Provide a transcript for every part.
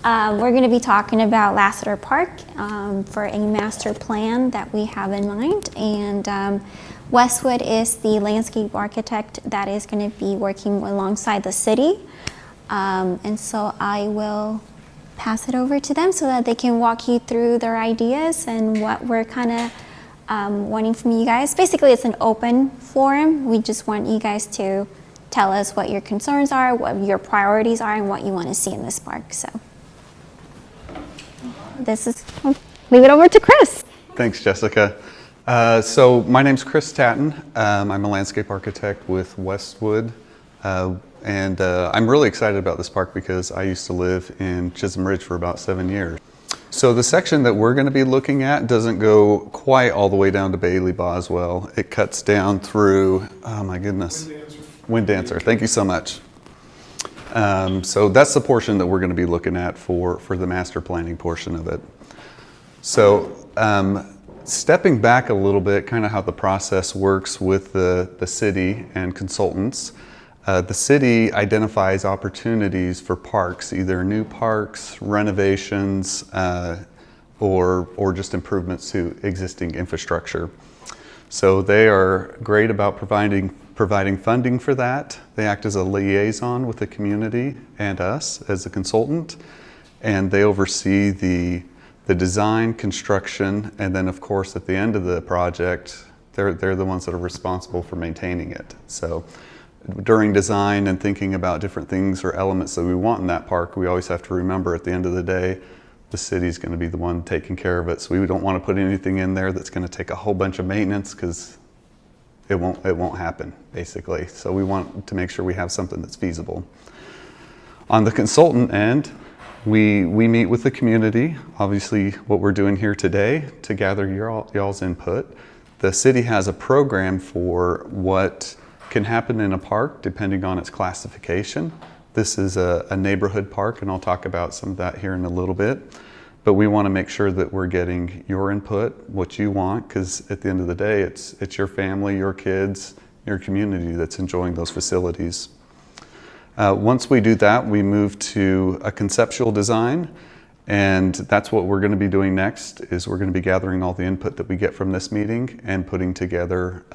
We're going to be talking about Lasater Park for a master plan that we have in mind, and Westwood is the landscape architect that is going to be working alongside the city, and so I will pass it over to them so that they can walk you through their ideas and what we're kind of wanting from you guys. Basically, it's an open forum. We just want you guys to tell us what your concerns are, what your priorities are, and what you want to see in this park. So leave it over to Chris. Thanks, Jessica. So my name's Chris Tatton. I'm a landscape architect with Westwood. And I'm really excited about this park because I used to live in Chisholm Ridge for about 7 years. So the section that we're going to be looking at doesn't go quite all the way down to Bailey Boswell. It cuts down through, oh my goodness, Wind Dancer. Thank you so much. So that's the portion that we're going to be looking at for the master planning portion of it. So stepping back a little bit, kind of how the process works with the city and consultants. The city identifies opportunities for parks, either new parks, renovations, or just improvements to existing infrastructure. So they are great about providing funding for that. They act as a liaison with the community and us as a consultant, and they oversee the design, construction, and then of course at the end of the project, they're the ones that are responsible for maintaining it. So during design and thinking about different things or elements that we want in that park, we always have to remember at the end of the day, the city's going to be the one taking care of it. So we don't want to put anything in there that's going to take a whole bunch of maintenance because it won't happen, basically. So we want to make sure we have something that's feasible. On the consultant end, we meet with the community, obviously what we're doing here today, to gather y'all's input. The city has a program for what can happen in a park depending on its classification. This is a neighborhood park, and I'll talk about some of that here in a little bit. But we want to make sure that we're getting your input, what you want, because at the end of the day, it's your family, your kids, your community that's enjoying those facilities. Once we do that, we move to a conceptual design, and that's what we're going to be doing next, is we're going to be gathering all the input that we get from this meeting and putting together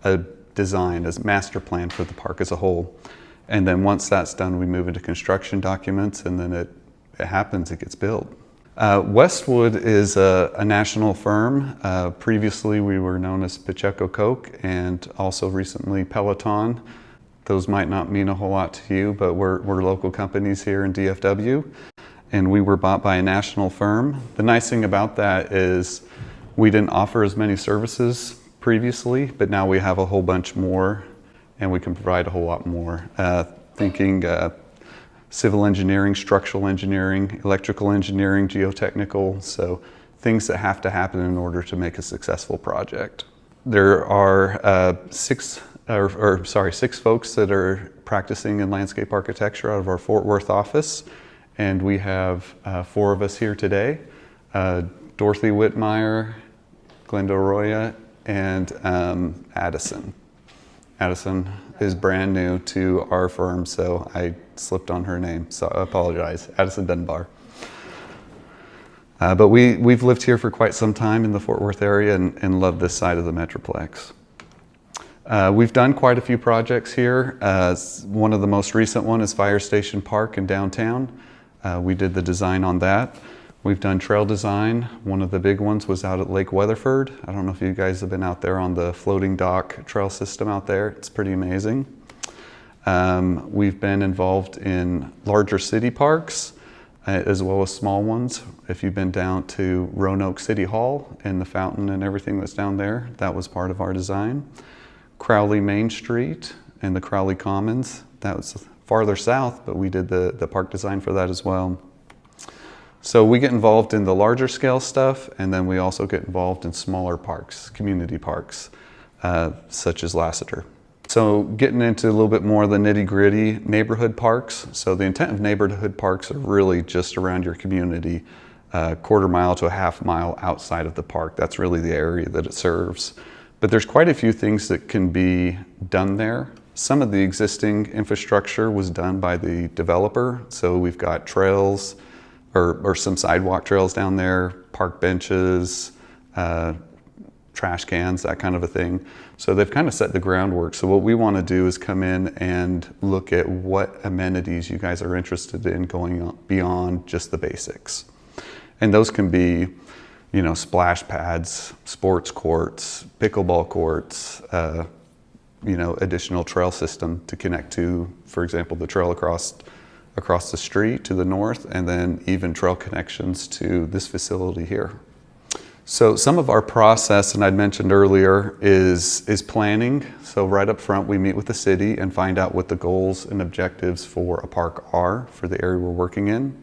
a design as master plan for the park as a whole. And then once that's done, we move into construction documents, and then it happens, it gets built. Westwood is a national firm. Previously, we were known as Pacheco Coke, and also recently Peloton. Those might not mean a whole lot to you, but we're local companies here in DFW, and we were bought by a national firm. The nice thing about that is we didn't offer as many services previously, but now we have a whole bunch more, and we can provide a whole lot more. Thinking civil engineering, structural engineering, electrical engineering, geotechnical, so things that have to happen in order to make a successful project. There are six folks that are practicing in landscape architecture out of our Fort Worth office, and we have 4 of us here today. Dorothy Whitmire, Glenda Arroyo, and Addison. Addison is brand new to our firm, so I slipped on her name, so I apologize. Addison Dunbar. But we've lived here for quite some time in the Fort Worth area and love this side of the Metroplex. We've done quite a few projects here. One of the most recent one is Fire Station Park in downtown. We did the design on that. We've done trail design. One of the big ones was out at Lake Weatherford. I don't know if you guys have been out there on the floating dock trail system out there. It's pretty amazing. We've been involved in larger city parks as well as small ones. If you've been down to Roanoke City Hall and the fountain and everything that's down there, that was part of our design. Crowley Main Street and the Crowley Commons, that was farther south, but we did the park design for that as well. So we get involved in the larger scale stuff, and then we also get involved in smaller parks, community parks, such as Lasater. So getting into a little bit more of the nitty gritty, neighborhood parks. So the intent of neighborhood parks are really just around your community, quarter mile to a half mile outside of the park. That's really the area that it serves. But there's quite a few things that can be done there. Some of the existing infrastructure was done by the developer. So we've got trails, or some sidewalk trails down there, park benches, trash cans, that kind of a thing. So they've kind of set the groundwork. So what we want to do is come in and look at what amenities you guys are interested in going beyond just the basics. And those can be, you know, splash pads, sports courts, pickleball courts, you know, additional trail system to connect to, for example, the trail across the street to the north, and then even trail connections to this facility here. So some of our process, and I'd mentioned earlier, is planning. So right up front, we meet with the city and find out what the goals and objectives for a park are for the area we're working in.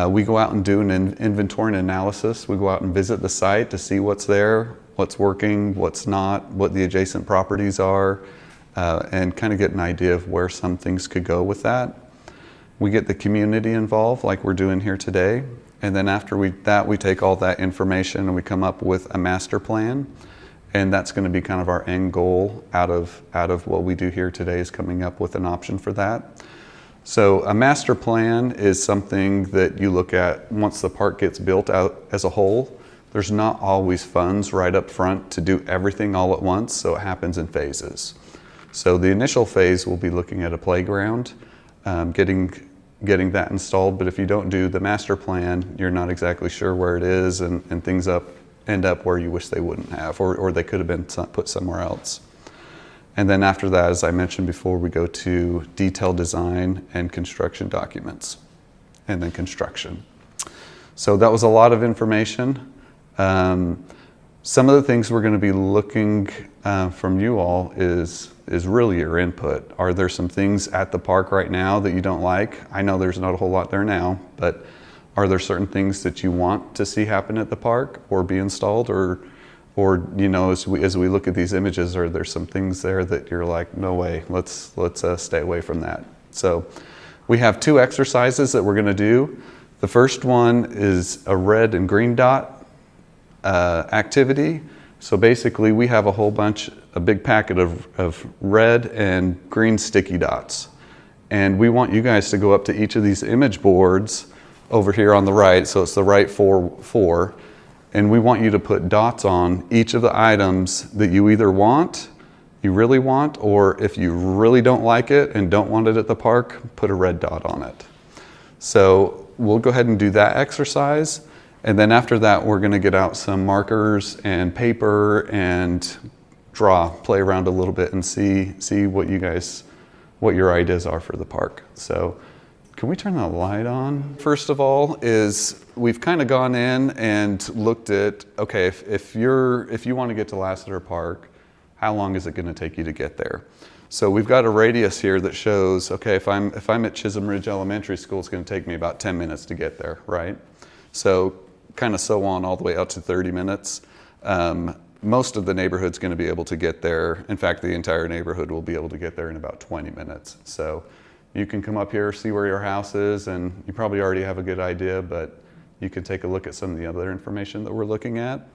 We go out and do an inventory and analysis. We go out and visit the site to see what's there, what's working, what's not, what the adjacent properties are, and kind of get an idea of where some things could go with that. We get the community involved like we're doing here today. And then after we take all that information and we come up with a master plan. And that's going to be kind of our end goal out of what we do here today, is coming up with an option for that. So a master plan is something that you look at once the park gets built out as a whole. There's not always funds right up front to do everything all at once, so it happens in phases. So the initial phase will be looking at a playground, getting that installed, but if you don't do the master plan, you're not exactly sure where it is, and things end up where you wish they wouldn't have, or they could have been put somewhere else. And then after that, as I mentioned before, we go to detailed design and construction documents, and then construction. So that was a lot of information. Some of the things we're going to be looking from you all is really your input. Are there some things at the park right now that you don't like? I know there's not a whole lot there now, but are there certain things that you want to see happen at the park or be installed, or you know, as we look at these images, are there some things there that you're like, no way, let's stay away from that? So we have 2 exercises that we're going to do. The first one is a red and green dot activity. So basically we have a big packet of red and green sticky dots. And we want you guys to go up to each of these image boards over here on the right. So it's the right four. And we want you to put dots on each of the items that you either you really want, or if you really don't like it and don't want it at the park, put a red dot on it. So we'll go ahead and do that exercise. And then after that, we're going to get out some markers and paper and play around a little bit and see what your ideas are for the park. So can we turn the light on? First of all, is we've kind of gone in and looked at, okay, if you want to get to Lasater Park, how long is it going to take you to get there? So we've got a radius here that shows, okay, if I'm at Chisholm Ridge Elementary School, it's going to take me about 10 minutes to get there, right? So kind of so on all the way out to 30 minutes. Most of the neighborhood's going to be able to get there. In fact, the entire neighborhood will be able to get there in about 20 minutes. So you can come up here, see where your house is, and you probably already have a good idea, but you can take a look at some of the other information that we're looking at.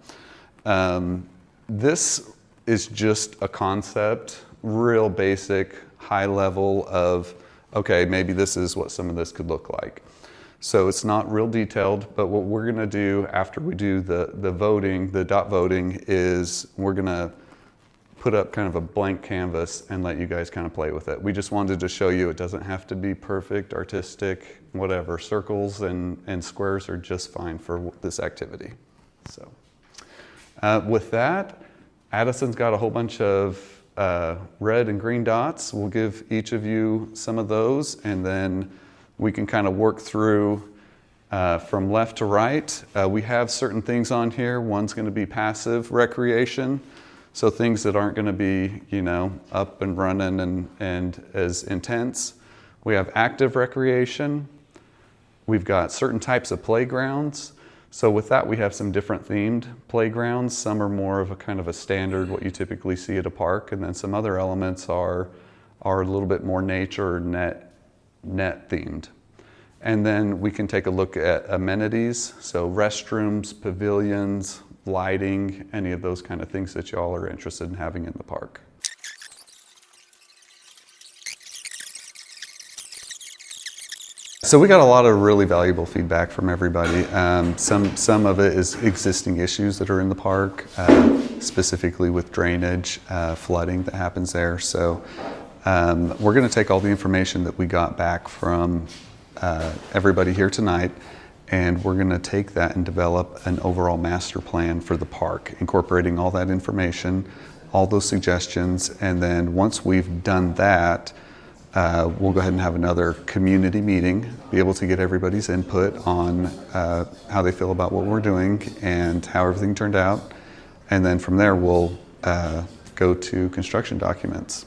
This is just a concept, real basic, high level of, okay, maybe this is what some of this could look like. So it's not real detailed, but what we're going to do after we do the voting, the dot voting, is we're going to put up kind of a blank canvas and let you guys kind of play with it. We just wanted to show you it doesn't have to be perfect, artistic, whatever. Circles and squares are just fine for this activity. So with that, Addison's got a whole bunch of red and green dots. We'll give each of you some of those, and then we can kind of work through from left to right. We have certain things on here. One's going to be passive recreation, so things that aren't going to be, you know, up and running and as intense. We have active recreation. We've got certain types of playgrounds. So with that, we have some different themed playgrounds. Some are more of a kind of a standard, what you typically see at a park, and then some other elements are a little bit more nature or net themed. And then we can take a look at amenities, so restrooms, pavilions, lighting, any of those kind of things that y'all are interested in having in the park. So we got a lot of really valuable feedback from everybody. Some of it is existing issues that are in the park, specifically with drainage, flooding that happens there. So we're going to take all the information that we got back from everybody here tonight, and we're going to take that and develop an overall master plan for the park, incorporating all that information, all those suggestions, and then once we've done that, we'll go ahead and have another community meeting, be able to get everybody's input on how they feel about what we're doing and how everything turned out. And then from there, we'll go to construction documents.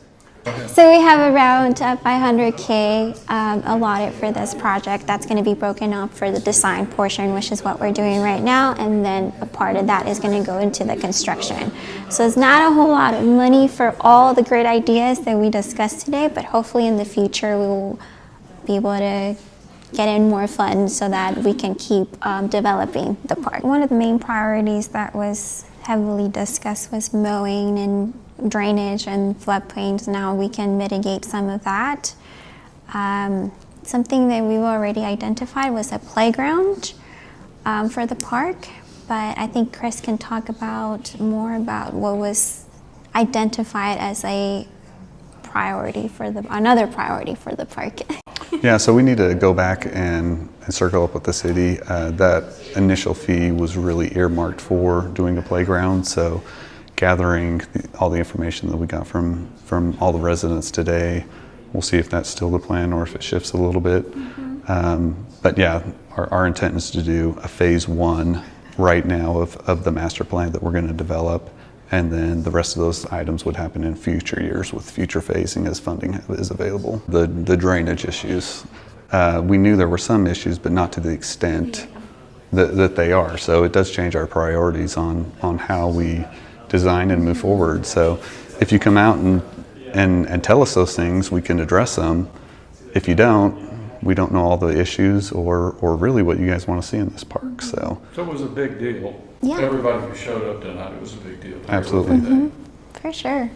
So we have around 500K allotted for this project. That's going to be broken up for the design portion, which is what we're doing right now, and then a part of that is going to go into the construction. So it's not a whole lot of money for all the great ideas that we discussed today, but hopefully in the future we will be able to get in more funds so that we can keep developing the park. One of the main priorities that was heavily discussed was mowing and drainage and floodplains. Now we can mitigate some of that. Something that we've already identified was a playground for the park, but I think Chris can talk about more about what was identified as a priority for another priority for the park. Yeah, so we need to go back and circle up with the city. That initial fee was really earmarked for doing a playground, so gathering all the information that we got from all the residents today, we'll see if that's still the plan or if it shifts a little bit. But yeah, our intent is to do a phase 1 right now of the master plan that we're going to develop, and then the rest of those items would happen in future years with future phasing as funding is available. The drainage issues, we knew there were some issues, but not to the extent that they are. So it does change our priorities on how we design and move forward. So if you come out and tell us those things, we can address them. If you don't, we don't know all the issues or really what you guys want to see in this park. So it was a big deal. Yeah. Everybody who showed up tonight, it was a big deal. Absolutely. For sure.